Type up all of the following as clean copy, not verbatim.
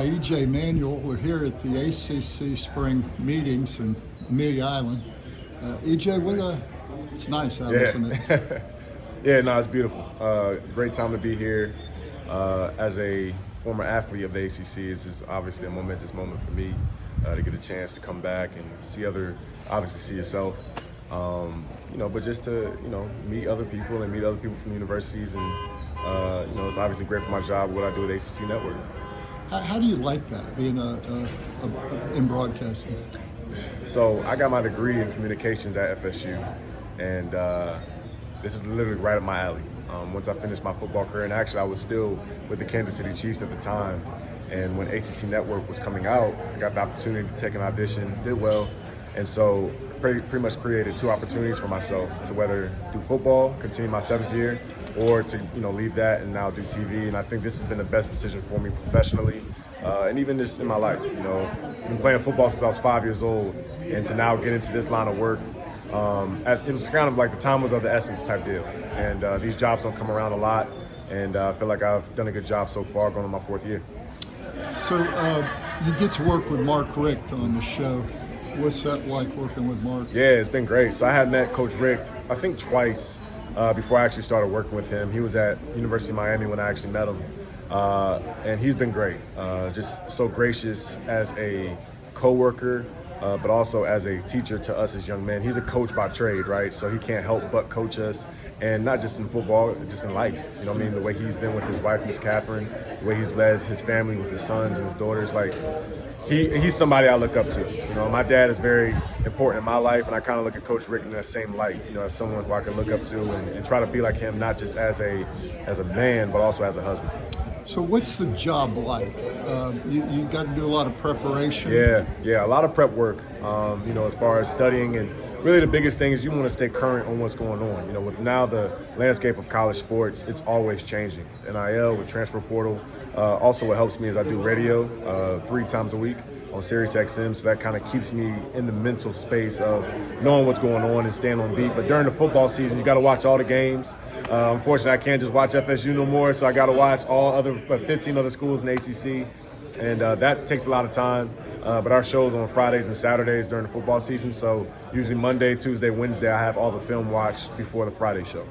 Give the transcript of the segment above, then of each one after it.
EJ Manuel. We're here at the ACC Spring Meetings in Amelia Island. EJ, it's nice out, isn't it? Yeah, no, it's beautiful. Great time to be here. As a former athlete of the ACC, this is obviously a momentous moment for me to get a chance to come back and obviously see yourself. But just to, meet other people and meet other people from universities, and it's obviously great for my job, what I do at ACC Network. How do you like that, being in broadcasting? So I got my degree in communications at FSU, and this is literally right up my alley. Once I finished my football career, and actually I was still with the Kansas City Chiefs at the time, and when ACC Network was coming out, I got the opportunity to take an audition, did well, and so pretty much created two opportunities for myself to whether do football, continue my 7th year, or to leave that and now do TV. And I think this has been the best decision for me professionally, and even just in my life. I've been playing football since I was 5 years old, and to now get into this line of work, it was kind of like the time was of the essence type deal. And these jobs don't come around a lot, and I feel like I've done a good job so far, going on my 4th year. So you get to work with Mark Richt on the show. What's that like, working with Mark? Yeah, it's been great. So I had met Coach Richt, I think twice before I actually started working with him. He was at University of Miami when I actually met him. And he's been great. Just so gracious as a coworker, but also as a teacher to us as young men. He's a coach by trade, right? So he can't help but coach us. And not just in football, just in life. The way he's been with his wife, Miss Catherine, the way he's led his family with his sons and his daughters, he's somebody I look up to. My dad is very important in my life, and I kind of look at Coach Rick in that same light, as someone who I can look up to and try to be like him, not just as a man, but also as a husband. So what's the job like? You got to do a lot of preparation? Yeah, a lot of prep work, as far as studying, and really the biggest thing is you want to stay current on what's going on. With now the landscape of college sports, it's always changing. NIL, with transfer portal. Also, what helps me is I do radio 3 times a week on Sirius XM, so that kind of keeps me in the mental space of knowing what's going on and staying on beat. But during the football season, you got to watch all the games. Unfortunately, I can't just watch FSU no more, so I got to watch all 15 other schools in ACC, and that takes a lot of time. But our show's on Fridays and Saturdays during the football season, so usually Monday, Tuesday, Wednesday, I have all the film watched before the Friday show.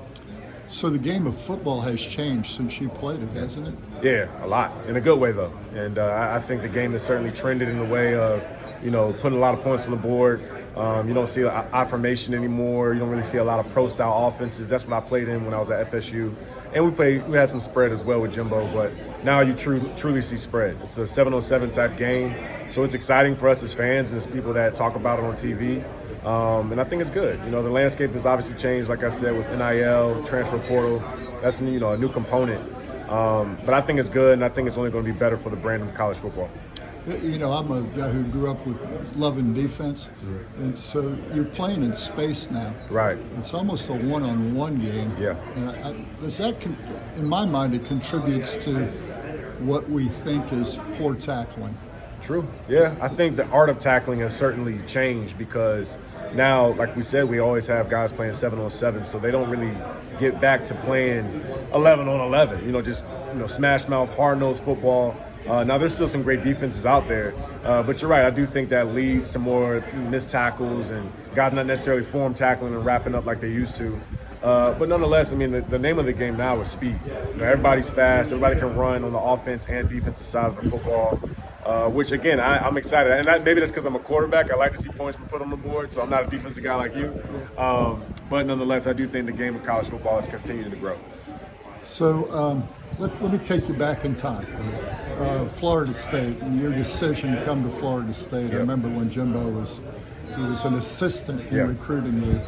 So the game of football has changed since you played it, hasn't it? Yeah, a lot. In a good way, though. And I think the game has certainly trended in the way of, putting a lot of points on the board. You don't see I formation anymore. You don't really see a lot of pro-style offenses. That's what I played in when I was at FSU. And we had some spread as well with Jimbo, but now you truly see spread. It's a 7-on-7 type game. So it's exciting for us as fans and as people that talk about it on TV. And I think it's good. The landscape has obviously changed, like I said, with NIL, transfer portal. That's a new component. But I think it's good, and I think it's only going to be better for the brand of college football. I'm a guy who grew up with loving defense, and so you're playing in space now. Right. It's almost a one-on-one game. Yeah. And in my mind, it contributes to what we think is poor tackling. True. Yeah, I think the art of tackling has certainly changed because now, like we said, we always have guys playing 7-on-7, so they don't really get back to playing 11-on-11. Smash mouth, hard-nosed football. Now, there's still some great defenses out there, but you're right. I do think that leads to more missed tackles and guys not necessarily form tackling and wrapping up like they used to. But nonetheless, the name of the game now is speed. Everybody's fast. Everybody can run on the offense and defensive side of the football, which, again, I'm excited. And maybe that's because I'm a quarterback. I like to see points put on the board, so I'm not a defensive guy like you. But nonetheless, I do think the game of college football is continuing to grow. So let me take you back in time. Florida State, and your decision to come to Florida State. Yep. I remember when Jimbo was an assistant in recruiting you.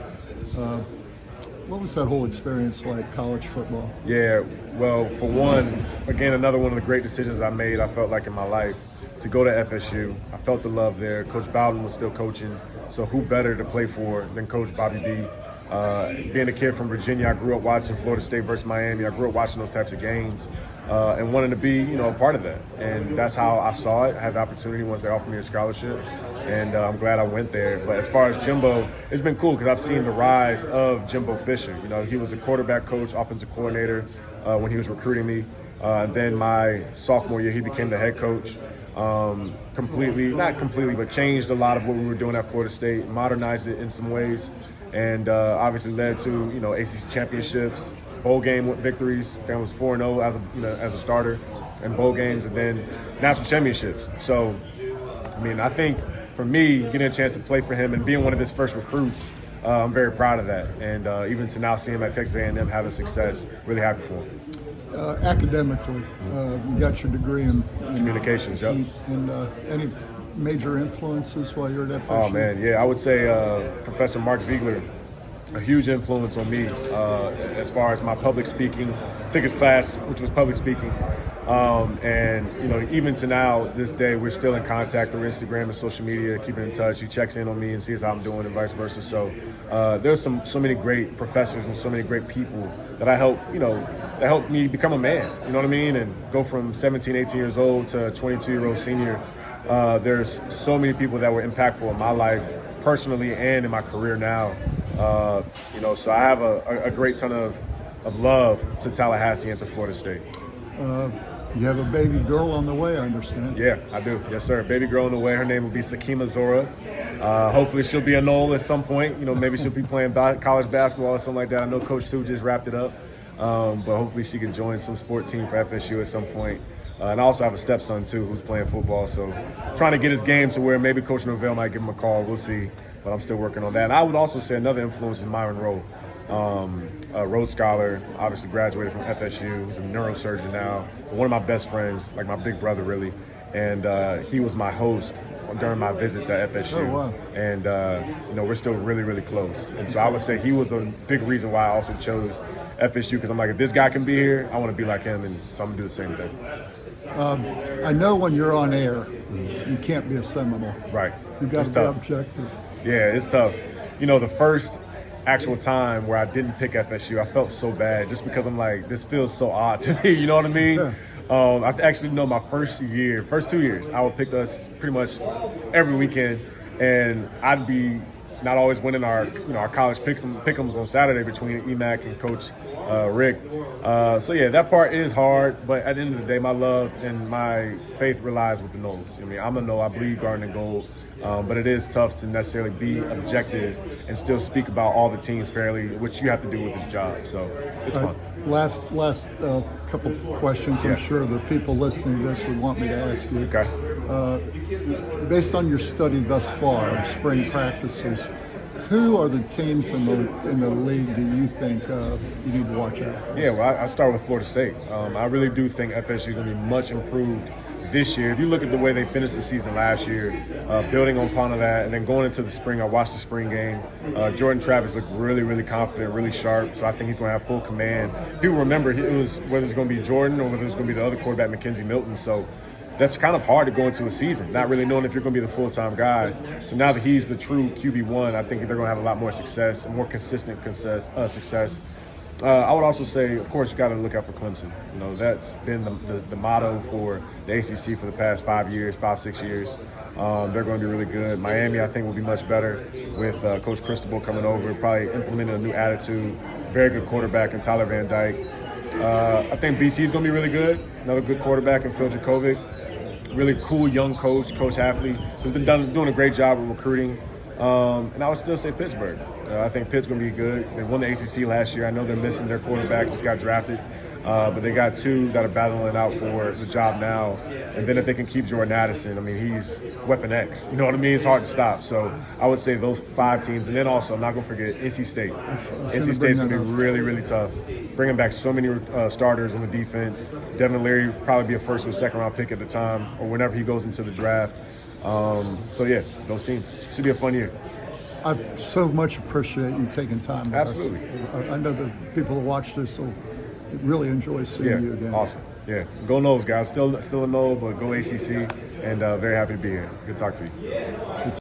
What was that whole experience like, college football? Yeah, well, for one, again, another one of the great decisions I made, I felt like, in my life, to go to FSU. I felt the love there. Coach Bowden was still coaching, so who better to play for than Coach Bobby B? Being a kid from Virginia, I grew up watching Florida State versus Miami. I grew up watching those types of games and wanted to be, a part of that. And that's how I saw it. I had the opportunity once they offered me a scholarship, and I'm glad I went there. But as far as Jimbo, it's been cool because I've seen the rise of Jimbo Fisher. He was a quarterback coach, offensive coordinator when he was recruiting me. And then my sophomore year, he became the head coach. not completely, but changed a lot of what we were doing at Florida State, modernized it in some ways, and obviously led to ACC championships, bowl game victories. I was 4-0 as a starter in bowl games, and then national championships. So, I mean, I think for me, getting a chance to play for him and being one of his first recruits, I'm very proud of that. And even to now see him at Texas A&M having success, really happy for him. Academically, you got your degree in Communications, yep. And any major influences while you're at FSU? Oh man, yeah, I would say Professor Mark Ziegler, a huge influence on me as far as my public speaking. Took his class, which was public speaking, and even to now, this day, we're still in contact through Instagram and social media, keeping in touch. He checks in on me and sees how I'm doing, and vice versa. So there's so many great professors and so many great people that I help, that helped me become a man. You know what I mean? And go from 17, 18 years old to a 22-year-old senior. There's so many people that were impactful in my life, personally and in my career now. So I have a great ton of love to Tallahassee and to Florida State. You have a baby girl on the way, I understand. Yeah, I do. Yes, sir. Baby girl on the way. Her name will be Sakima Zora. Hopefully she'll be a Knoll at some point. Maybe she'll be playing college basketball or something like that. I know Coach Sue just wrapped it up. But hopefully she can join some sport team for FSU at some point. And I also have a stepson, too, who's playing football. So trying to get his game to where maybe Coach Norvell might give him a call. We'll see. But I'm still working on that. And I would also say another influence is Myron Rowe. A Rhodes Scholar, obviously graduated from FSU. He's a neurosurgeon now. But one of my best friends, like my big brother, really. And he was my host during my visits at FSU. Oh, wow. And, we're still really, really close. And so I would say he was a big reason why I also chose FSU, because I'm like, if this guy can be here, I want to be like him. And so I'm going to do the same thing. I know when you're on air, you can't be a Seminole. Right. You've got It's to be tough. objective. Yeah, it's tough. The first actual time where I didn't pick FSU, I felt so bad just because I'm like, this feels so odd to me, you know what I mean? Yeah. I actually know my first 2 years, I would pick us pretty much every weekend, and I'd be not always winning our college pick'ems on Saturday between EMAC and Coach Rick. So yeah, that part is hard, but at the end of the day, my love and my faith relies with the Knolls. I'm a Knoll, I bleed garden and gold, but it is tough to necessarily be objective and still speak about all the teams fairly, which you have to do with this job. So it's fun. Last couple questions. Yeah. I'm sure the people listening to this would want me to ask you. Okay. Based on your study thus far of spring practices, who are the teams in the league that you think you need to watch out for? Yeah, well, I start with Florida State. I really do think FSU is going to be much improved this year. If you look at the way they finished the season last year, building upon that, and then going into the spring, I watched the spring game. Jordan Travis looked really, really confident, really sharp, so I think he's going to have full command. People remember it was whether it's going to be Jordan or whether it's going to be the other quarterback, Mackenzie Milton, so that's kind of hard to go into a season, not really knowing if you're going to be the full-time guy. So now that he's the true QB1, I think they're going to have a lot more success, and more consistent success. I would also say, of course, you got to look out for Clemson. That's been the motto for the ACC for the past 5, 6 years. They're going to be really good. Miami, I think, will be much better with Coach Cristobal coming over, probably implementing a new attitude. Very good quarterback in Tyler Van Dyke. I think BC is going to be really good. Another good quarterback in Phil Jakovic. Really cool young coach, Coach Hafley, who's been doing a great job with recruiting. And I would still say Pittsburgh. I think Pitt's going to be good. They won the ACC last year. I know they're missing their quarterback, just got drafted. But they got two that are battling it out for the job now. And then if they can keep Jordan Addison, he's Weapon X. You know what I mean? It's hard to stop. So I would say those 5 teams. And then also, I'm not going to forget NC State. NC State's going to be really, really tough. Bringing back so many starters on the defense. Devin Leary will probably be a first or second round pick at the time or whenever he goes into the draft. So yeah, those teams. Should be a fun year. I so much appreciate you taking time with Absolutely. us. I know the people who watch this will really enjoy seeing you again. Awesome. Yeah, go Knolls, guys. Still a Knoll, but go ACC, and very happy to be here. Good to talk to you.